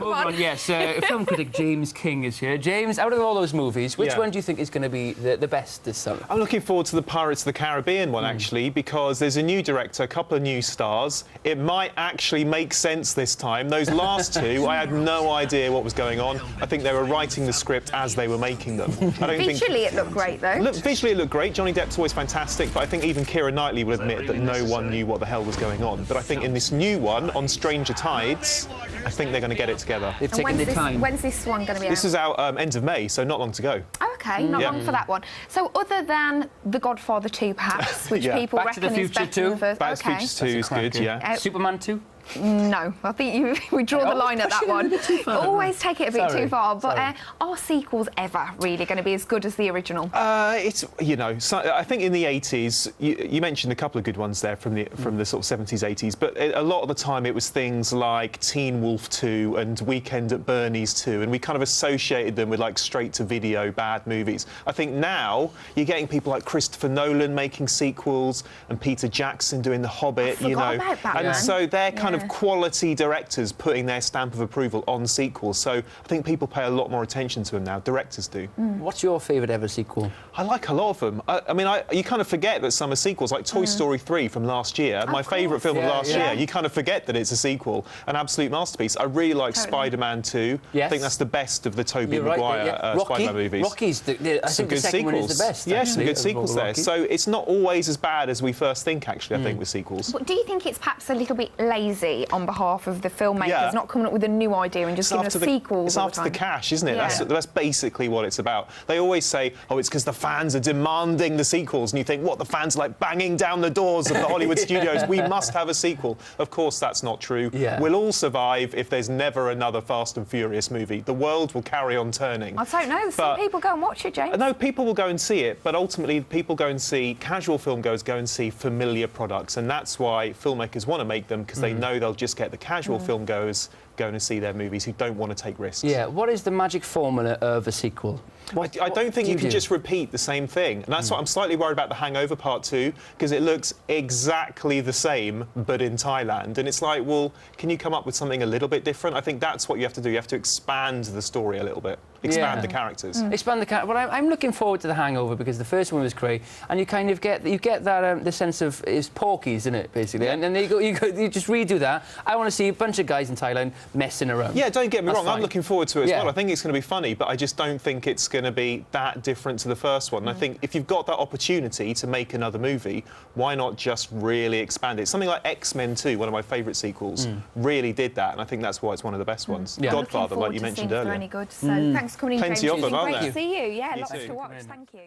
Moving on, yes. Film critic James King is here. James, out of all those movies, which one do you think is going to be the best this summer? I'm looking forward to the Pirates of the Caribbean one, actually, because there's a new director, a couple of new stars. It might actually make sense this time. Those last two, I had no idea what was going on. I think they were writing the script as they were making them. Visually, it looked great, though. Visually, it looked great. Johnny Depp's always fantastic, but I think even Keira Knightley will admit that no one knew what the hell was going on. But I think in this new one, on Stranger Tides, I think they're going to get it together. They've taken their time. When's this one going to be out? This is out end of May, so not long to go. Oh, OK, not long for that one. So other than The Godfather 2, perhaps, which people reckon is better than the first... Back to the Future 2 is good, yeah. Superman 2? No, I think we draw the line at that one. Always take it a bit too far. But are sequels ever really going to be as good as the original? It's, you know, I think in the 80s, you mentioned a couple of good ones there from the sort of 70s, 80s, but a lot of the time it was things like Teen Wolf 2 and Weekend at Bernie's 2, and we kind of associated them with, like, straight-to-video bad movies. I think now you're getting people like Christopher Nolan making sequels and Peter Jackson doing The Hobbit, you know. About that, and so they're kind of quality directors putting their stamp of approval on sequels. So I think people pay a lot more attention to them now. Directors do. What's your favourite ever sequel? I like a lot of them. I mean, you kind of forget that some are sequels, like Toy Story 3 from last year, my favourite film of last year. You kind of forget that it's a sequel, an absolute masterpiece. I really like Spider-Man 2. I think that's the best of the Tobey Maguire Spider-Man movies. Rocky's, I think the second one is the best. Yeah, some good sequels there. So it's not always as bad as we first think, actually, I think, with sequels. But do you think it's perhaps a little bit lazy on behalf of the filmmakers, not coming up with a new idea and just giving us sequels? It's after the cash, isn't it? That's basically what it's about. They always say, oh, it's because the fans are demanding the sequels, and you think, what, the fans are like banging down the doors of the Hollywood studios, we must have a sequel. Of course, that's not true. We'll all survive if there's never another Fast and Furious movie. The world will carry on turning. I don't know. Some people go and watch it, James. No, people will go and see it, but ultimately people go and see, casual filmgoers go and see familiar products, and that's why filmmakers want to make them, because they know they'll just get the casual filmgoers going to see their movies who don't want to take risks. Yeah, what is the magic formula of a sequel? I don't think you can just repeat the same thing. And that's what I'm slightly worried about The Hangover Part 2, because it looks exactly the same, but in Thailand. And it's like, well, can you come up with something a little bit different? I think that's what you have to do. You have to expand the story a little bit. Expand the characters. Expand the characters. Well, I'm looking forward to The Hangover because the first one was great, and you kind of get that the sense of it's Porky, isn't it, basically? And then you just redo that. I want to see a bunch of guys in Thailand messing around. Yeah, don't get me wrong. I'm looking forward to it as well. I think it's going to be funny, but I just don't think it's going to be that different to the first one. And I think if you've got that opportunity to make another movie, why not just really expand it? Something like X-Men 2, one of my favourite sequels, really did that, and I think that's why it's one of the best ones. Godfather, like you mentioned earlier. Any good. So thanks for coming in, James. Plenty of them, aren't Great there? to see you. Yeah, You lots too. to watch. Thank you.